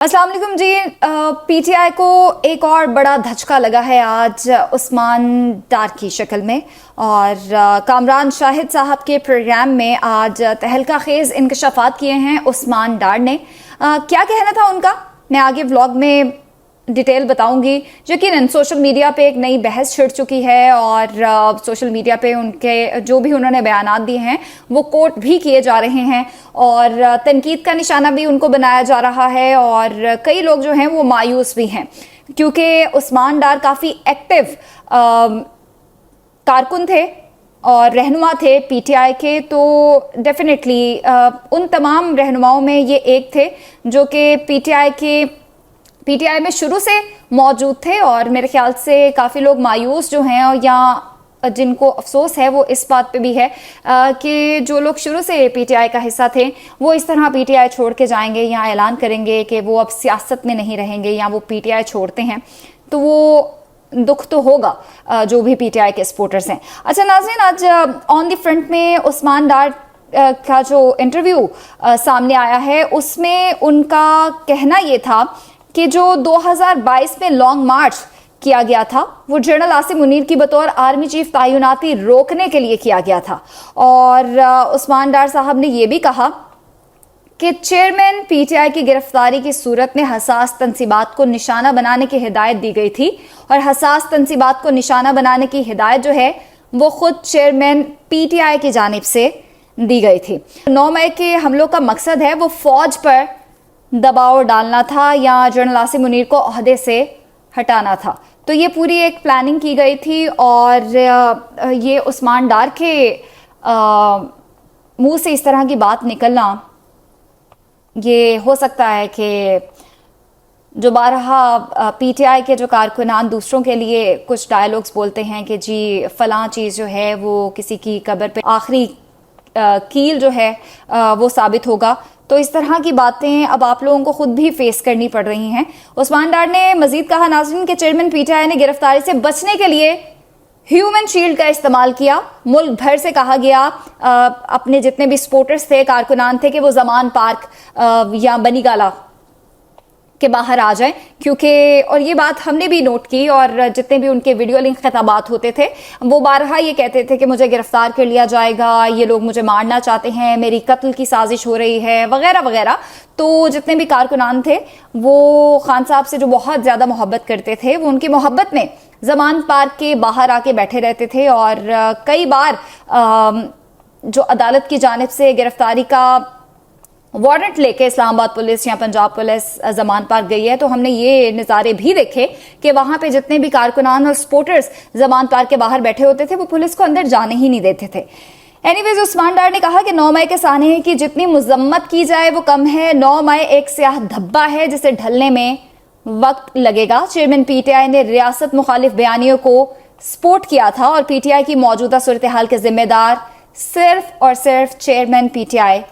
अस्सलाम वालेकुम जी। पीटीआई को एक और बड़ा धचका लगा है आज उस्मान डार की शक्ल में, और कामरान शाहिद साहब के प्रोग्राम में आज तहलका खेज इंकशाफात किए हैं उस्मान डार ने। क्या कहना था उनका मैं आगे व्लॉग में डिटेल बताऊंगी। यकीनन सोशल मीडिया पे एक नई बहस छिड़ चुकी है और सोशल मीडिया पे उनके जो भी उन्होंने बयानात दिए हैं वो कोट भी किए जा रहे हैं और तनकीद का निशाना भी उनको बनाया जा रहा है, और कई लोग जो हैं वो मायूस भी हैं क्योंकि उस्मान डार काफ़ी एक्टिव कारकुन थे और रहनुमा थे पीटीआई के। तो डेफिनेटली उन तमाम रहनुमाओं में ये एक थे जो कि पीटीआई में शुरू से मौजूद थे, और मेरे ख्याल से काफ़ी लोग मायूस जो हैं और या जिनको अफसोस है वो इस बात पे भी है कि जो लोग शुरू से पीटीआई का हिस्सा थे वो इस तरह पीटीआई छोड़ के जाएंगे या ऐलान करेंगे कि वो अब सियासत में नहीं रहेंगे या वो पीटीआई छोड़ते हैं, तो वो दुख तो होगा जो भी पीटीआई के सपोर्टर्स हैं। अच्छा नाज़रीन, आज ऑन द फ्रंट में उस्मान डार का जो इंटरव्यू सामने आया है उसमें उनका कहना ये था कि जो 2022 में लॉन्ग मार्च किया गया था वो जनरल आसिम मुनीर की बतौर आर्मी चीफ तैनाती रोकने के लिए किया गया था। और उस्मान डार साहब ने यह भी कहा कि चेयरमैन पीटीआई की गिरफ्तारी की सूरत में हसास तंसीबात को निशाना बनाने की हिदायत दी गई थी, और हसास तंसीबात को निशाना बनाने की हिदायत जो है वो खुद चेयरमैन पीटीआई की जानिब से दी गई थी। 9 मई के हमलों का मकसद है वो फौज पर दबाव डालना था या जनरल आसिम मुनीर को ओहदे से हटाना था। तो ये पूरी एक प्लानिंग की गई थी, और ये उस्मान डार के मुंह से इस तरह की बात निकलना, ये हो सकता है कि जो बारहा पीटीआई के जो कारकुनान दूसरों के लिए कुछ डायलॉग्स बोलते हैं कि जी फलां चीज़ जो है वो किसी की कब्र पे आखिरी कील जो है वो साबित होगा, तो इस तरह की बातें अब आप लोगों को खुद भी फेस करनी पड़ रही हैं। उस्मान डार ने मजीद कहा नाज़रीन कि चेयरमैन पीटीआई ने गिरफ्तारी से बचने के लिए ह्यूमन शील्ड का इस्तेमाल किया। मुल्क भर से कहा गया अपने जितने भी सपोर्टर्स थे, कारकुनान थे, कि वो जमान पार्क या बनीगाला के बाहर आ जाएं, क्योंकि और ये बात हमने भी नोट की, और जितने भी उनके वीडियो लिंक खिताबात होते थे वो बारहा ये कहते थे कि मुझे गिरफ्तार कर लिया जाएगा, ये लोग मुझे मारना चाहते हैं, मेरी कत्ल की साजिश हो रही है, वगैरह वगैरह। तो जितने भी कारकुनान थे वो खान साहब से जो बहुत ज़्यादा मोहब्बत करते थे वो उनकी मोहब्बत में जमान पार्क के बाहर आके बैठे रहते थे, और कई बार जो अदालत की जानिब से गिरफ्तारी का वारंट लेके इस्लामाबाद पुलिस या पंजाब पुलिस जमान पार्क गई है तो हमने ये नज़ारे भी देखे कि वहां पे जितने भी कारकुनान और सपोर्टर्स जमान पार्क के बाहर बैठे होते थे वो पुलिस को अंदर जाने ही नहीं देते थे। एनीवेज, उस्मान डार ने कहा कि 9 मई के सानहे की जितनी मजम्मत की जाए वो कम है। 9 मई एक स्याह धब्बा है जिसे ढलने में वक्त लगेगा। चेयरमैन पीटीआई ने रियासत मुखालिफ बयानियों को सपोर्ट किया था, और पीटीआई की मौजूदा सूरत हाल के जिम्मेदार सिर्फ और सिर्फ चेयरमैन पीटीआई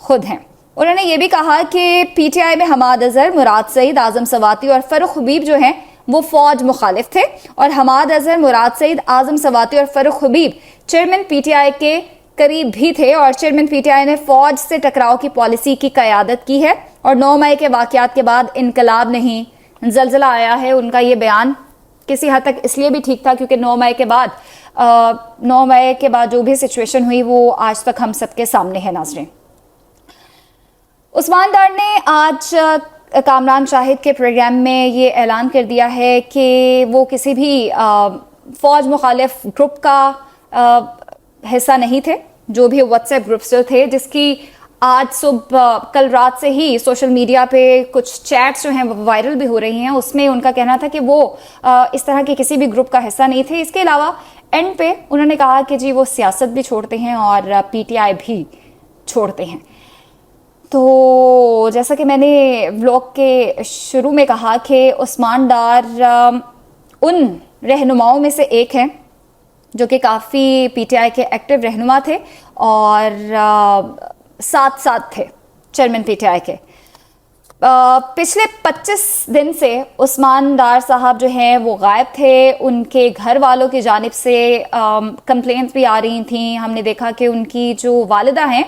खुद हैं। उन्होंने ये भी कहा कि पीटीआई में हमाद अजहर, मुराद सईद, आजम सवाती और फरुख हबीब जो हैं वो फौज मुखालिफ थे, और हमाद अजहर, मुराद सईद, आजम सवाती और फरुख हबीब चेयरमैन पीटीआई के करीब भी थे, और चेयरमैन पीटीआई ने फौज से टकराव की पॉलिसी की क़यादत की है, और 9 मई के वाक़यात के बाद इनकलाब नहीं जलजला आया है। उनका ये बयान किसी हद तक इसलिए भी ठीक था क्योंकि 9 मई के बाद जो भी सिचुएशन हुई वो आज तक हम सबके सामने है। नाज़रीन, उस्मान डार ने आज कामरान शाहिद के प्रोग्राम में ये ऐलान कर दिया है कि वो किसी भी फौज मुखालिफ ग्रुप का हिस्सा नहीं थे। जो भी व्हाट्सएप ग्रुप्स जो थे, जिसकी आज सुबह कल रात से ही सोशल मीडिया पे कुछ चैट्स जो हैं वो वायरल भी हो रही हैं, उसमें उनका कहना था कि वो इस तरह के किसी भी ग्रुप का हिस्सा नहीं थे। इसके अलावा एंड पे उन्होंने कहा कि जी वो सियासत भी छोड़ते हैं और पीटीआई भी छोड़ते हैं। तो जैसा कि मैंने व्लॉग के शुरू में कहा कि उस्मान डार उन रहनुमाओं में से एक हैं जो कि काफ़ी पीटीआई के एक्टिव रहनुमा थे और साथ साथ थे चेयरमैन पीटीआई के। पिछले 25 दिन से उस्मान डार साहब जो हैं वो गायब थे। उनके घर वालों की जानिब से कंप्लेंट्स भी आ रही थी। हमने देखा कि उनकी जो वालिदा हैं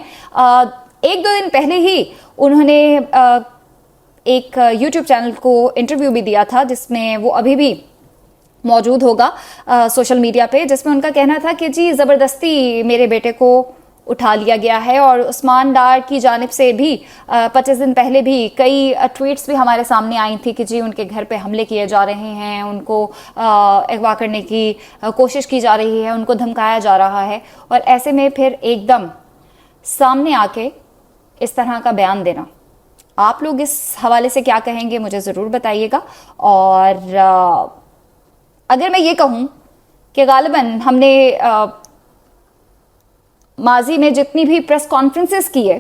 1-2 दिन पहले ही उन्होंने ایک یوٹیوب چینل کو انٹرویو بھی دیا تھا جس میں وہ ابھی بھی موجود ہوگا سوشل میڈیا پہ، جس میں ان کا کہنا تھا کہ جی زبردستی میرے بیٹے کو اٹھا لیا گیا ہے. اور عثمان ڈار کی جانب سے بھی 25 دن پہلے بھی کئی ٹویٹس بھی ہمارے سامنے آئی تھی کہ جی ان کے گھر پہ حملے کیے جا رہے ہیں، ان کو اغوا کرنے کی کوشش کی جا رہی ہے، ان کو دھمکایا جا رہا ہے. اور ایسے میں پھر ایک دم سامنے آ کے اس طرح کا بیان دینا، آپ لوگ اس حوالے سے کیا کہیں گے مجھے ضرور بتائیے گا. اور اگر میں یہ کہوں کہ غالباً ہم نے ماضی میں جتنی بھی پریس کانفرنسز کی ہے،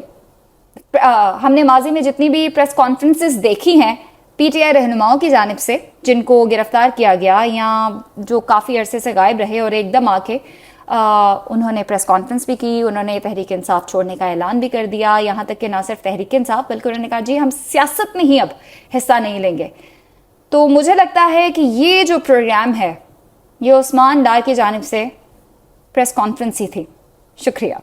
ہم نے ماضی میں جتنی بھی پریس کانفرنسز دیکھی ہیں پی ٹی آئی رہنماؤں کی جانب سے جن کو گرفتار کیا گیا یا جو کافی عرصے سے غائب رہے اور ایک دم آ کے انہوں نے پریس کانفرنس بھی کی، انہوں نے تحریک انصاف چھوڑنے کا اعلان بھی کر دیا، یہاں تک کہ نہ صرف تحریک انصاف بلکہ انہوں نے کہا جی ہم سیاست میں ہی اب حصہ نہیں لیں گے. تو مجھے لگتا ہے کہ یہ جو پروگرام ہے یہ عثمان ڈار کی جانب سے پریس کانفرنس ہی تھی. شکریہ.